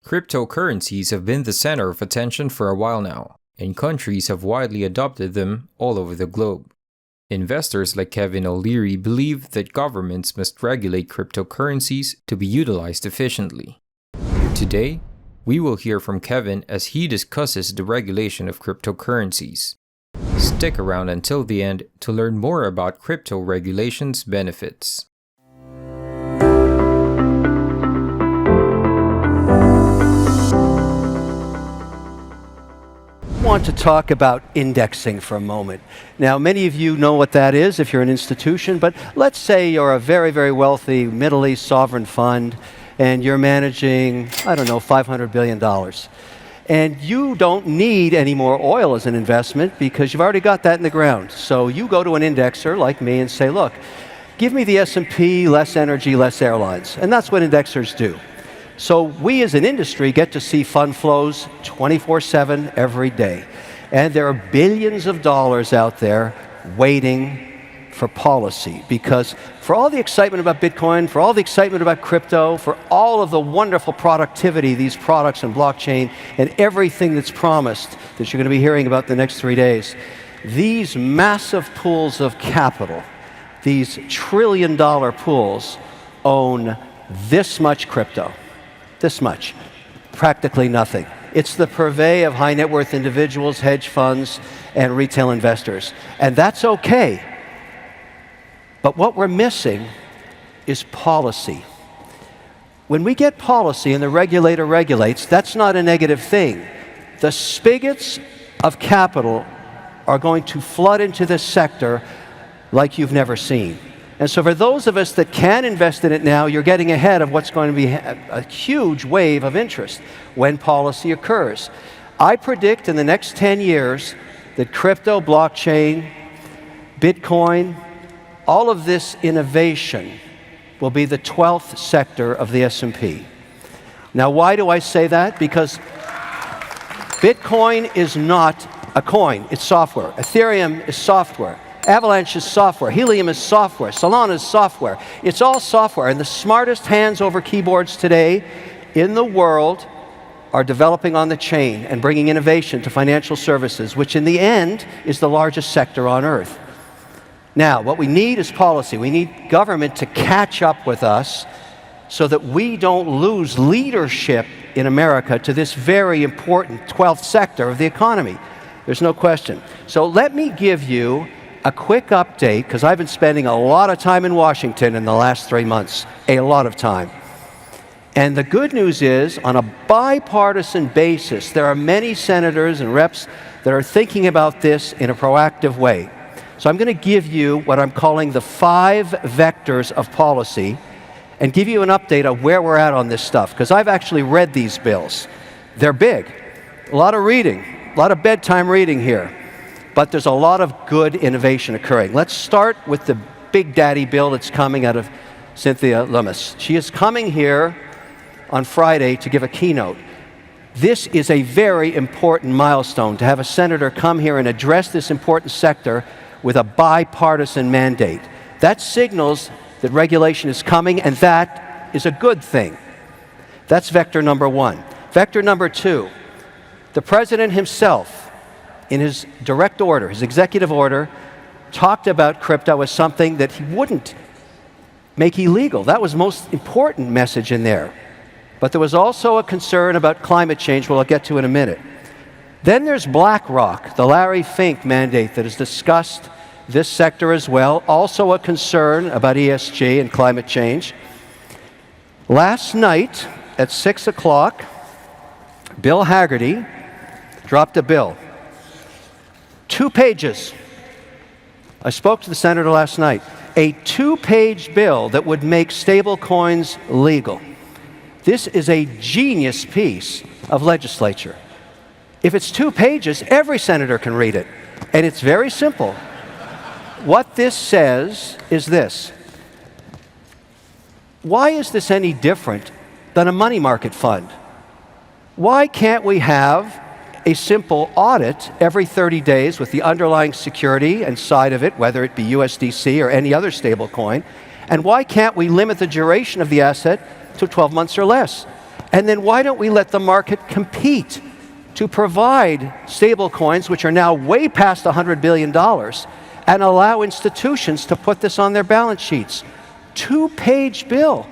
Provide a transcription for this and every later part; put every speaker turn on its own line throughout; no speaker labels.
Cryptocurrencies have been the center of attention for a while now, and countries have widely adopted them all over the globe. Investors like Kevin O'Leary believe that governments must regulate cryptocurrencies to be utilized efficiently. Today, we will hear from Kevin as he discusses the regulation of cryptocurrencies. Stick around until the end to learn more about crypto regulation's benefits.
I want to talk about indexing for a moment. Now, many of you know what that is if you're an institution, but let's say you're a very, very wealthy Middle East sovereign fund and you're managing, I don't know, $500 billion. And you don't need any more oil as an investment because you've already got that in the ground. So you go to an indexer like me and say, look, give me the S&P, less energy, less airlines. And that's what indexers do. So we as an industry get to see fund flows 24/7 every day. And there are billions of dollars out there waiting for policy, because for all the excitement about Bitcoin, for all the excitement about crypto, for all of the wonderful productivity, these products and blockchain, and everything that's promised that you're going to be hearing about the next 3 days, these massive pools of capital, these trillion-dollar pools, own this much crypto. This much. Practically nothing. It's the purvey of high net worth individuals, hedge funds, and retail investors. And that's okay. But what we're missing is policy. When we get policy and the regulator regulates, that's not a negative thing. The spigots of capital are going to flood into this sector like you've never seen. And so for those of us that can invest in it now, you're getting ahead of what's going to be a huge wave of interest when policy occurs. I predict in the next 10 years that crypto, blockchain, Bitcoin, all of this innovation will be the 12th sector of the S&P. Now, why do I say that? Because Bitcoin is not a coin, it's software. Ethereum is software. Avalanche is software. Helium is software. Solana is software. It's all software. And the smartest hands over keyboards today in the world are developing on the chain and bringing innovation to financial services, which in the end is the largest sector on earth. Now, what we need is policy. We need government to catch up with us so that we don't lose leadership in America to this very important 12th sector of the economy. There's no question. So let me give you a quick update, because I've been spending a lot of time in Washington in the last 3 months, a lot of time. And the good news is, on a bipartisan basis, there are many senators and reps that are thinking about this in a proactive way. So I'm going to give you what I'm calling the 5 vectors of policy and give you an update of where we're at on this stuff, because I've actually read these bills. They're big. A lot of reading, a lot of bedtime reading here. But there's a lot of good innovation occurring. Let's start with the big daddy bill that's coming out of Cynthia Lummis. She is coming here on Friday to give a keynote. This is a very important milestone, to have a senator come here and address this important sector with a bipartisan mandate. That signals that regulation is coming, and that is a good thing. That's vector number 1. Vector number 2, the president himself, in his direct order, his executive order, talked about crypto as something that he wouldn't make illegal. That was the most important message in there. But there was also a concern about climate change, we'll get to in a minute. Then there's BlackRock, the Larry Fink mandate that has discussed this sector as well, also a concern about ESG and climate change. Last night at 6 o'clock, Bill Hagerty dropped a bill. 2 pages. I spoke to the senator last night. A 2-page bill that would make stable coins legal. This is a genius piece of legislature. If it's 2 pages, every senator can read it. And it's very simple. What this says is this. Why is this any different than a money market fund? Why can't we have a simple audit every 30 days with the underlying security and side of it, whether it be USDC or any other stable coin? And why can't we limit the duration of the asset to 12 months or less? And then why don't we let the market compete to provide stablecoins, which are now way past $100 billion, and allow institutions to put this on their balance sheets? 2-page bill.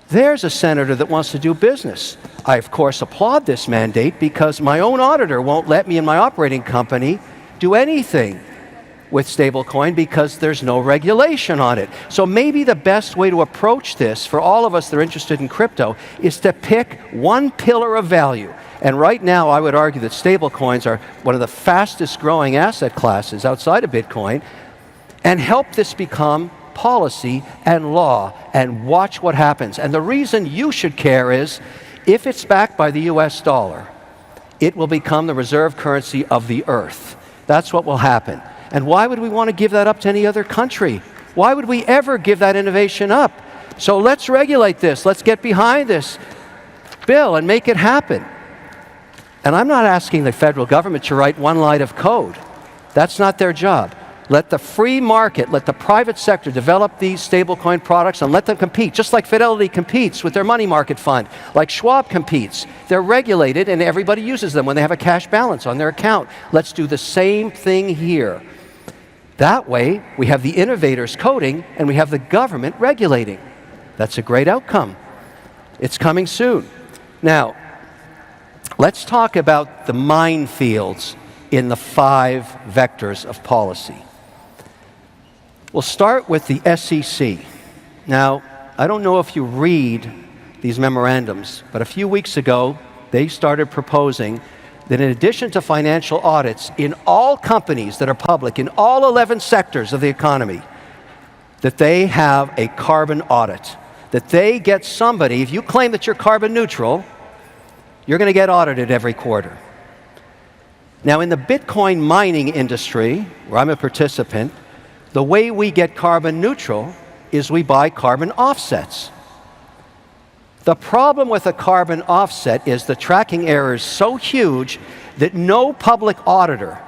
There's a senator that wants to do business. I, of course, applaud this mandate because my own auditor won't let me and my operating company do anything with stablecoin because there's no regulation on it. So maybe the best way to approach this for all of us that are interested in crypto is to pick one pillar of value. And right now, I would argue that stablecoins are one of the fastest growing asset classes outside of Bitcoin, and help this become policy and law, and watch what happens. And the reason you should care is, if it's backed by the US dollar, it will become the reserve currency of the earth. That's what will happen. And why would we want to give that up to any other country? Why would we ever give that innovation up? So let's regulate this. Let's get behind this bill and make it happen. And I'm not asking the federal government to write one line of code. That's not their job. Let the free market, let the private sector develop these stablecoin products and let them compete, just like Fidelity competes with their money market fund, like Schwab competes. They're regulated and everybody uses them when they have a cash balance on their account. Let's do the same thing here. That way, we have the innovators coding and we have the government regulating. That's a great outcome. It's coming soon. Now, let's talk about the minefields in the 5 vectors of policy. We'll start with the SEC. Now, I don't know if you read these memorandums, but a few weeks ago, they started proposing that in addition to financial audits in all companies that are public, in all 11 sectors of the economy, that they have a carbon audit. That they get somebody, if you claim that you're carbon neutral, you're going to get audited every quarter. Now, in the Bitcoin mining industry, where I'm a participant, the way we get carbon neutral is we buy carbon offsets. The problem with a carbon offset is the tracking error is so huge that no public auditor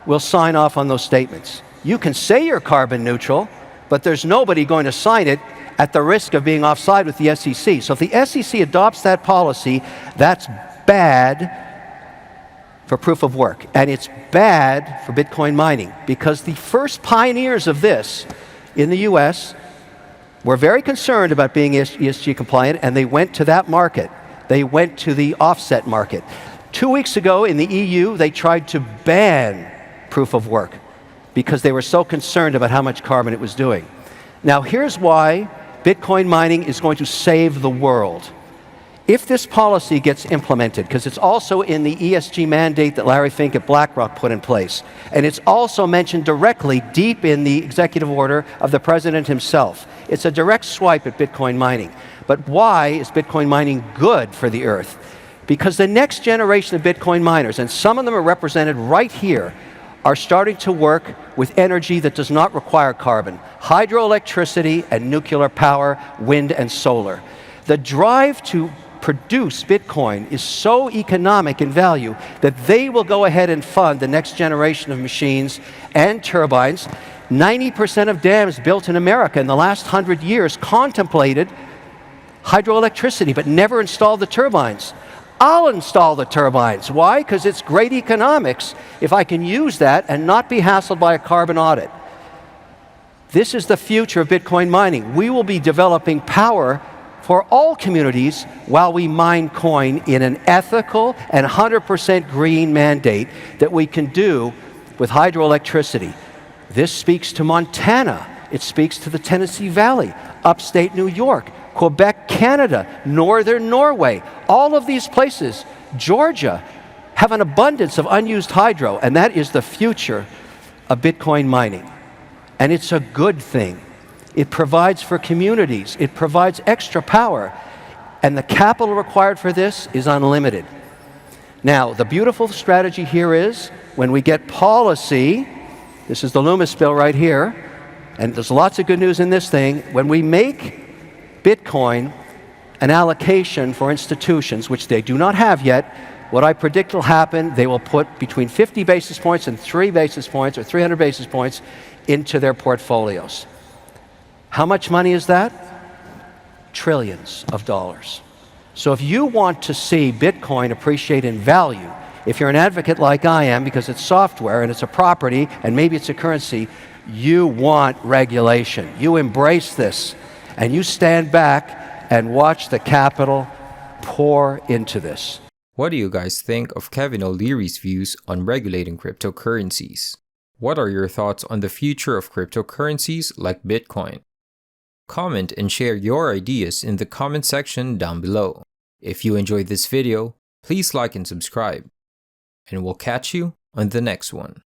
will sign off on those statements. You can say you're carbon neutral, but there's nobody going to sign it at the risk of being offside with the SEC. So if the SEC adopts that policy, that's bad for proof of work. And it's bad for Bitcoin mining because the first pioneers of this in the US were very concerned about being ESG compliant, and they went to that market. They went to the offset market. 2 weeks ago in the EU, they tried to ban proof of work because they were so concerned about how much carbon it was doing. Now, here's why Bitcoin mining is going to save the world. If this policy gets implemented, because it's also in the ESG mandate that Larry Fink at BlackRock put in place, and it's also mentioned directly deep in the executive order of the president himself. It's a direct swipe at Bitcoin mining. But why is Bitcoin mining good for the earth? Because the next generation of Bitcoin miners, and some of them are represented right here, are starting to work with energy that does not require carbon. Hydroelectricity and nuclear power, wind and solar. The drive to produce Bitcoin is so economic in value that they will go ahead and fund the next generation of machines and turbines. 90% of dams built in America in the last 100 years contemplated hydroelectricity but never installed the turbines. I'll install the turbines. Why? Because it's great economics if I can use that and not be hassled by a carbon audit. This is the future of Bitcoin mining. We will be developing power for all communities while we mine coin in an ethical and 100% green mandate that we can do with hydroelectricity. This speaks to Montana. It speaks to the Tennessee Valley, upstate New York, Quebec, Canada, northern Norway. All of these places, Georgia, have an abundance of unused hydro, and that is the future of Bitcoin mining. And it's a good thing. It provides for communities. It provides extra power. And the capital required for this is unlimited. Now, the beautiful strategy here is when we get policy, this is the Loomis bill right here, and there's lots of good news in this thing, when we make Bitcoin an allocation for institutions, which they do not have yet, what I predict will happen, they will put between 50 basis points and 3 basis points or 300 basis points into their portfolios. How much money is that? Trillions of dollars. So if you want to see Bitcoin appreciate in value, if you're an advocate like I am, because it's software and it's a property and maybe it's a currency, you want regulation. You embrace this and you stand back and watch the capital pour into this.
What do you guys think of Kevin O'Leary's views on regulating cryptocurrencies? What are your thoughts on the future of cryptocurrencies like Bitcoin? Comment and share your ideas in the comment section down below. If you enjoyed this video, please like and subscribe. And we'll catch you on the next one.